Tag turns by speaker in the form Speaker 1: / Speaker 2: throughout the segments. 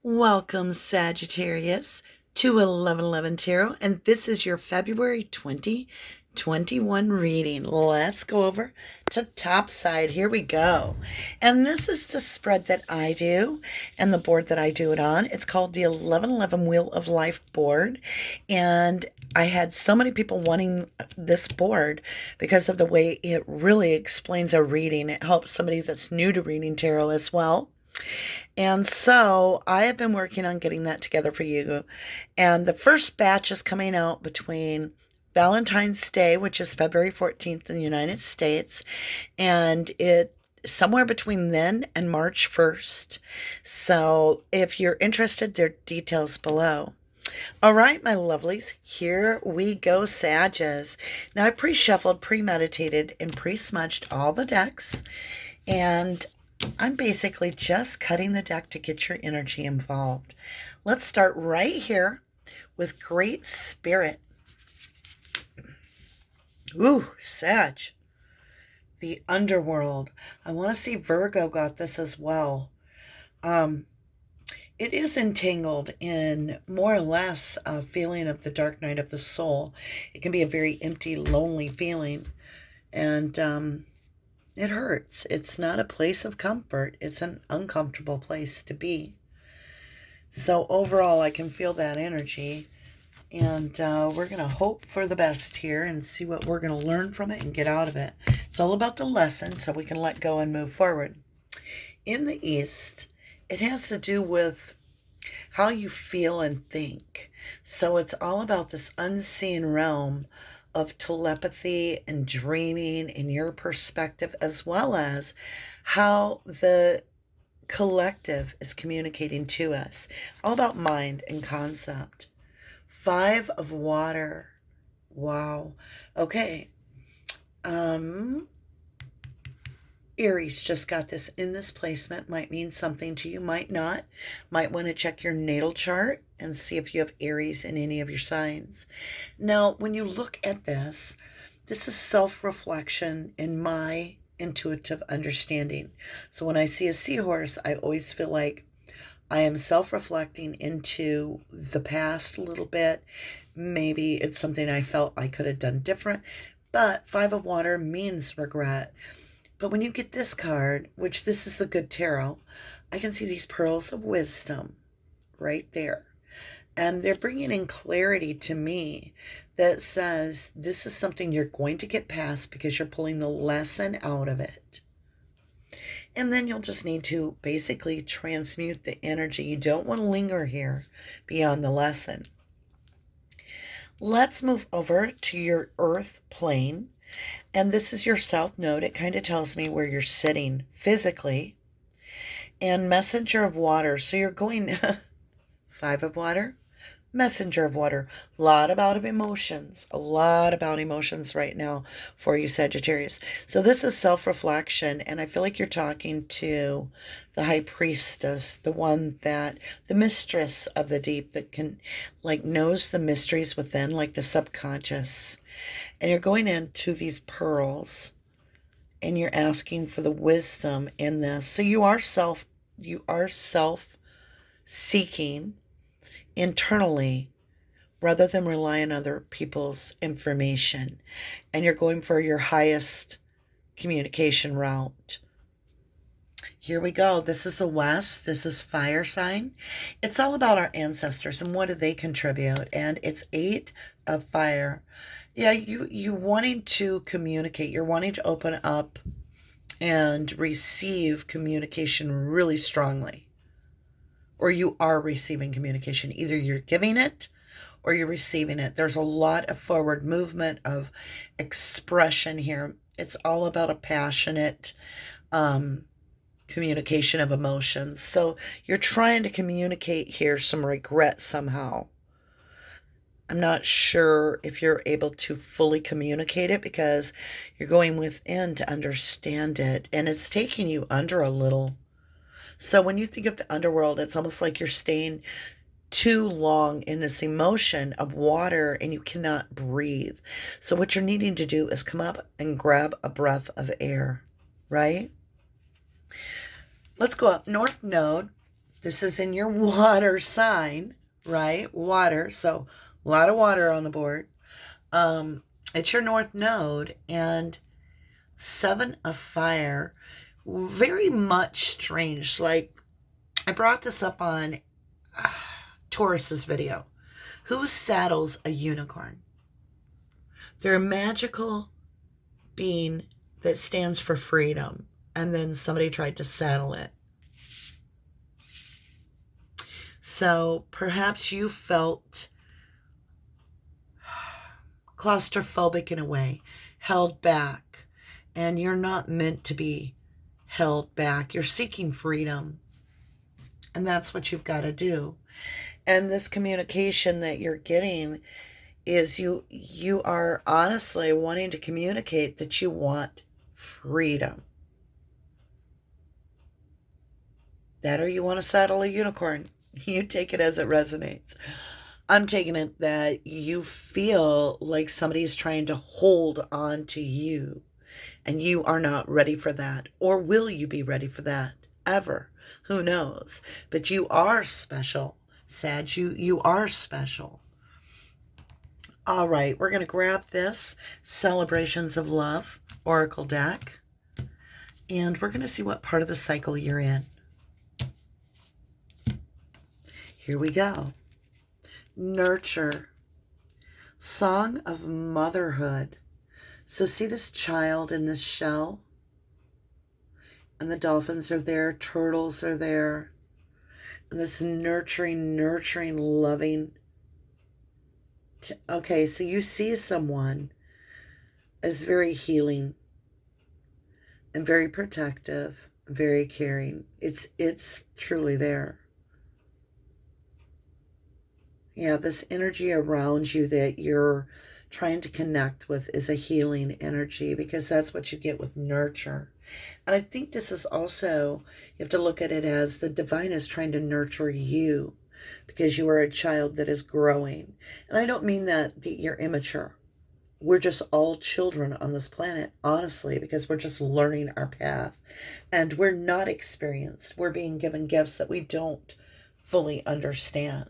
Speaker 1: Welcome, Sagittarius, to 1111 Tarot, and this is your February 2021 reading. Let's go over to top side. Here we go. And this is the spread that I do and the board that I do it on. It's called the 1111 Wheel of Life board, and I had so many people wanting this board because of the way it really explains a reading. It helps somebody that's new to reading tarot as well. And so I have been working on getting that together for you. And the first batch is coming out between Valentine's Day, which is February 14th in the United States, and it somewhere between then and March 1st. So if you're interested, there are details below. All right, my lovelies, here we go, Sages. Now I pre-shuffled, premeditated, and pre-smudged all the decks, and I'm basically just cutting the deck to get your energy involved. Let's start right here with Great Spirit. Ooh, Sag. The underworld. I want to see Virgo got this as well. It is entangled in more or less a feeling of the dark night of the soul. It can be a very empty, lonely feeling. And it hurts. It's not a place of comfort. It's an uncomfortable place to be. So overall, I can feel that energy. And we're going to hope for the best here and see what we're going to learn from it and get out of it. It's all about the lesson so we can let go and move forward. In the East, it has to do with how you feel and think. So it's all about this unseen realm of telepathy and dreaming in your perspective, as well as how the collective is communicating to us. All about mind and concept. 5 of water. Wow. Okay. Aries just got this in this placement. Might mean something to you, might not. Might want to check your natal chart and see if you have Aries in any of your signs. Now, when you look at this is self-reflection in my intuitive understanding. So when I see a seahorse, I always feel like I am self-reflecting into the past a little bit. Maybe it's something I felt I could have done different. But 5 of water means regret. But when you get this card, which this is the good tarot, I can see these pearls of wisdom right there. And they're bringing in clarity to me that says this is something you're going to get past because you're pulling the lesson out of it. And then you'll just need to basically transmute the energy. You don't want to linger here beyond the lesson. Let's move over to your earth plane. And this is your south node. It kind of tells me where you're sitting physically. And messenger of water. So you're going 5 of water, messenger of water. A lot about emotions. A lot about emotions right now for you, Sagittarius. So this is self-reflection. And I feel like you're talking to the high priestess, the one that, the mistress of the deep that can, like, knows the mysteries within, like the subconscious. And you're going into these pearls and you're asking for the wisdom in this. So you are self-seeking internally rather than rely on other people's information. And you're going for your highest communication route. Here we go. This is the West. This is fire sign. It's all about our ancestors and what do they contribute. And it's 8 of fire. Yeah, you wanting to communicate. You're wanting to open up and receive communication really strongly. Or you are receiving communication. Either you're giving it or you're receiving it. There's a lot of forward movement of expression here. It's all about a passionate communication of emotions. So you're trying to communicate here some regret somehow. I'm not sure if you're able to fully communicate it because you're going within to understand it. And it's taking you under a little. So when you think of the underworld, it's almost like you're staying too long in this emotion of water and you cannot breathe. So what you're needing to do is come up and grab a breath of air, right? Let's go up. North Node. This is in your water sign, right? Water. So a lot of water on the board. It's your north node, and 7 of fire. Very much strange. Like, I brought this up on Taurus's video. Who saddles a unicorn? They're a magical being that stands for freedom, and then somebody tried to saddle it. So perhaps you felt claustrophobic in a way, held back, and you're not meant to be held back. You're seeking freedom, and that's what you've got to do. And this communication that you're getting is you are honestly wanting to communicate that you want freedom. That, or you want to saddle a unicorn. You take it as it resonates. I'm taking it that you feel like somebody's trying to hold on to you, and you are not ready for that. Or will you be ready for that ever? Who knows? But you are special, Sag. You are special. All right, we're going to grab this Celebrations of Love Oracle deck, and we're going to see what part of the cycle you're in. Here we go. Nurture. Song of motherhood. So see this child in this shell? And the dolphins are there, turtles are there. And this nurturing, loving. Okay, so you see someone as very healing and very protective, very caring. It's truly there. Yeah, this energy around you that you're trying to connect with is a healing energy, because that's what you get with nurture. And I think this is also, you have to look at it as the divine is trying to nurture you, because you are a child that is growing. And I don't mean that you're immature. We're just all children on this planet, honestly, because we're just learning our path. And we're not experienced. We're being given gifts that we don't fully understand.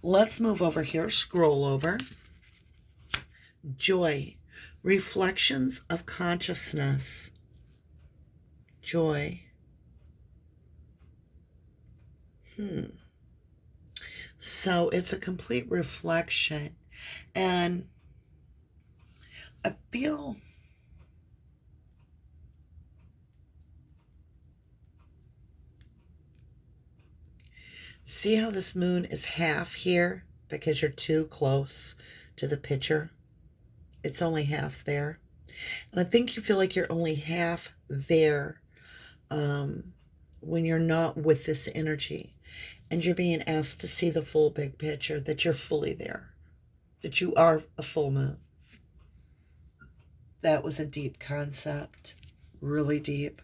Speaker 1: Let's move over here, scroll over. Joy, reflections of consciousness. Joy. So it's a complete reflection. And I feel see how this moon is half here because you're too close to the picture? It's only half there. And I think you feel like you're only half there when you're not with this energy. And you're being asked to see the full big picture, that you're fully there, that you are a full moon. That was a deep concept, really deep.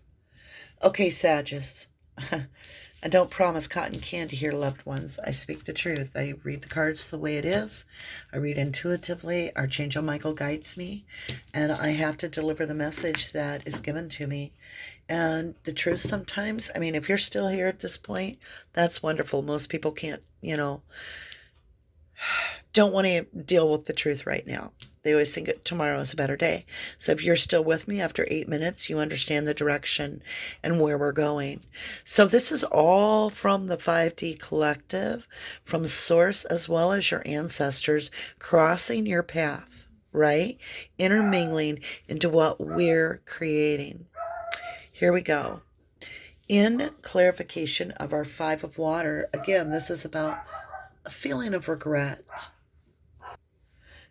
Speaker 1: Okay, Sagittarius. I don't promise cotton candy here, loved ones. I speak the truth. I read the cards the way it is. I read intuitively. Archangel Michael guides me. And I have to deliver the message that is given to me. And the truth sometimes, I mean, if you're still here at this point, that's wonderful. Most people can't, don't want to deal with the truth right now. They always think tomorrow is a better day. So if you're still with me after 8 minutes, you understand the direction and where we're going. So this is all from the 5D collective, from source as well as your ancestors crossing your path, right? Intermingling into what we're creating. Here we go. In clarification of our 5 of water, again, this is about a feeling of regret.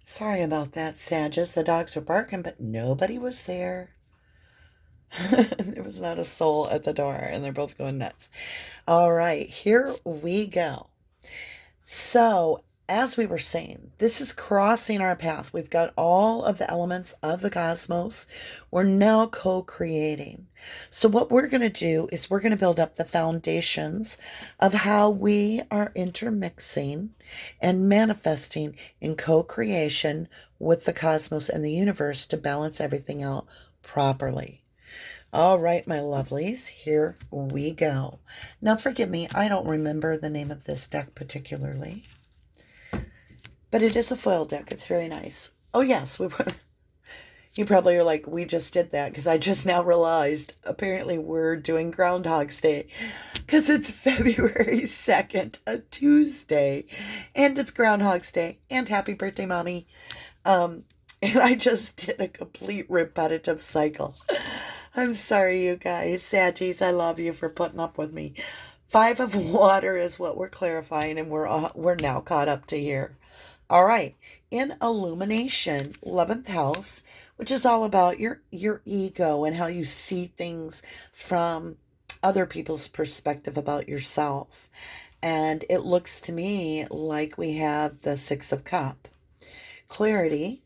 Speaker 1: Sorry about that, Sagittarius. The dogs were barking, but nobody was there. There was not a soul at the door, and they're both going nuts. All right, here we go. So, as we were saying, this is crossing our path. We've got all of the elements of the cosmos. We're now co-creating. So what we're going to do is we're going to build up the foundations of how we are intermixing and manifesting in co-creation with the cosmos and the universe to balance everything out properly. All right, my lovelies, here we go. Now, forgive me, I don't remember the name of this deck particularly, but it is a foil deck. It's very nice. Oh, yes, you probably are like, we just did that, because I just now realized apparently we're doing Groundhog's Day because it's February 2nd, a Tuesday, and it's Groundhog's Day, and happy birthday, Mommy. And I just did a complete repetitive cycle. I'm sorry, you guys. Saggies, I love you for putting up with me. 5 of water is what we're clarifying, and we're now caught up to here. All right. In illumination, 11th house, which is all about your ego and how you see things from other people's perspective about yourself. And it looks to me like we have the 6 of Cups. Clarity,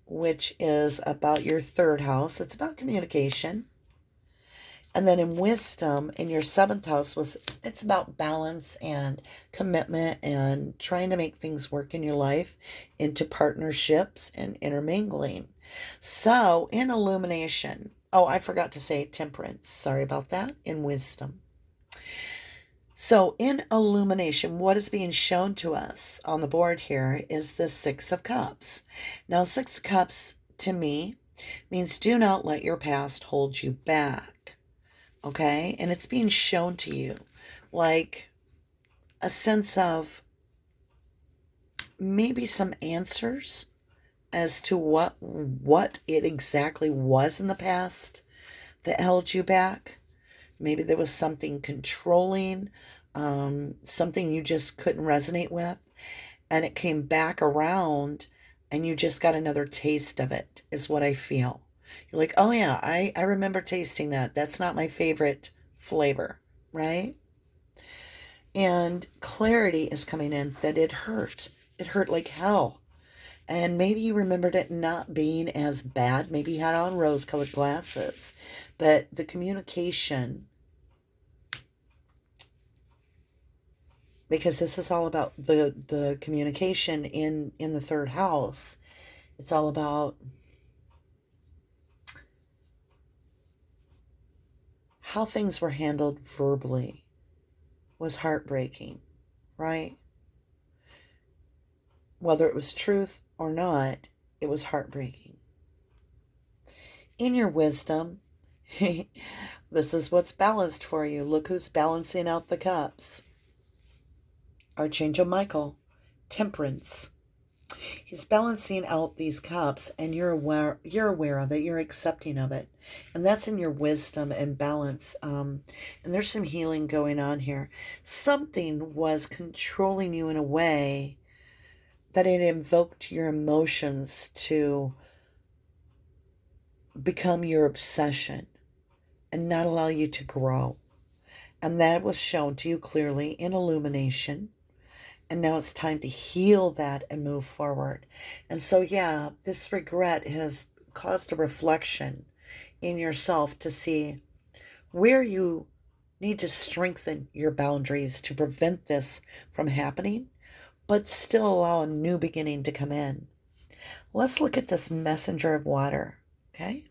Speaker 1: which is about your 3rd house. It's about communication. And then in wisdom, in your 7th house, it's about balance and commitment and trying to make things work in your life into partnerships and intermingling. So in illumination, oh, I forgot to say temperance. Sorry about that. In wisdom. So in illumination, what is being shown to us on the board here is the 6 of Cups. Now, 6 of Cups to me means do not let your past hold you back. Okay? And it's being shown to you like a sense of maybe some answers as to what it exactly was in the past that held you back. Maybe there was something controlling, something you just couldn't resonate with, and it came back around and you just got another taste of it, is what I feel. You're like, oh yeah, I remember tasting that. That's not my favorite flavor, right? And clarity is coming in that it hurt. It hurt like hell. And maybe you remembered it not being as bad. Maybe you had on rose-colored glasses. But the communication, because this is all about the communication in the 3rd house. It's all about how things were handled verbally was heartbreaking, right? Whether it was truth or not, it was heartbreaking. In your wisdom, this is what's balanced for you. Look who's balancing out the cups. Archangel Michael, temperance. He's balancing out these cups, and you're aware of it. You're accepting of it. And that's in your wisdom and balance. And there's some healing going on here. Something was controlling you in a way that it invoked your emotions to become your obsession and not allow you to grow. And that was shown to you clearly in illumination. And now it's time to heal that and move forward. And so, yeah, this regret has caused a reflection in yourself to see where you need to strengthen your boundaries to prevent this from happening, but still allow a new beginning to come in. Let's look at this messenger of water, okay?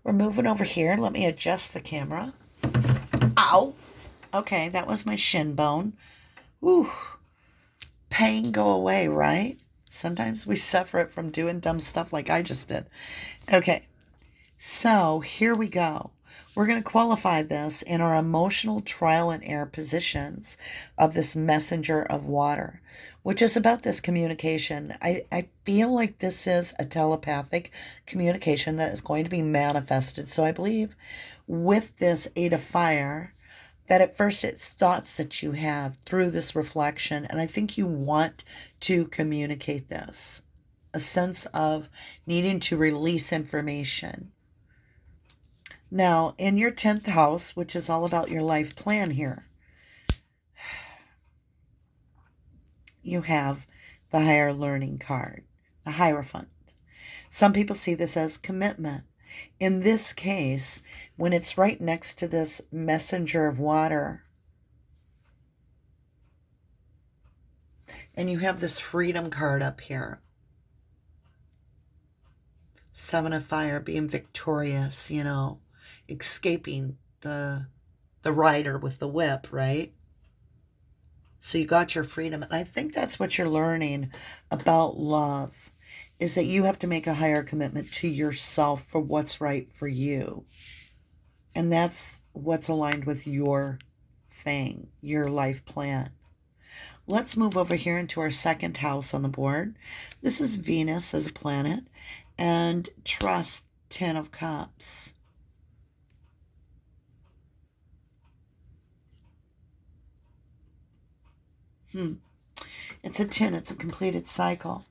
Speaker 1: We're moving over here. Let me adjust the camera. Ow! Okay, that was my shin bone. Ooh. Pain go away, right? Sometimes we suffer it from doing dumb stuff like I just did. Okay, so here we go. We're going to qualify this in our emotional trial and error positions of this messenger of water, which is about this communication. I feel like this is a telepathic communication that is going to be manifested. So I believe with this 8 of fire, that at first it's thoughts that you have through this reflection, and I think you want to communicate this. A sense of needing to release information. Now, in your 10th house, which is all about your life plan here, you have the higher learning card, the Hierophant. Some people see this as commitment. In this case, when it's right next to this messenger of water, and you have this freedom card up here, 7 of fire, being victorious, escaping the rider with the whip, right? So you got your freedom. And I think that's what you're learning about love, is that you have to make a higher commitment to yourself for what's right for you. And that's what's aligned with your thing, your life plan. Let's move over here into our second house on the board. This is Venus as a planet, and trust, 10 of Cups. It's a 10. It's a completed cycle.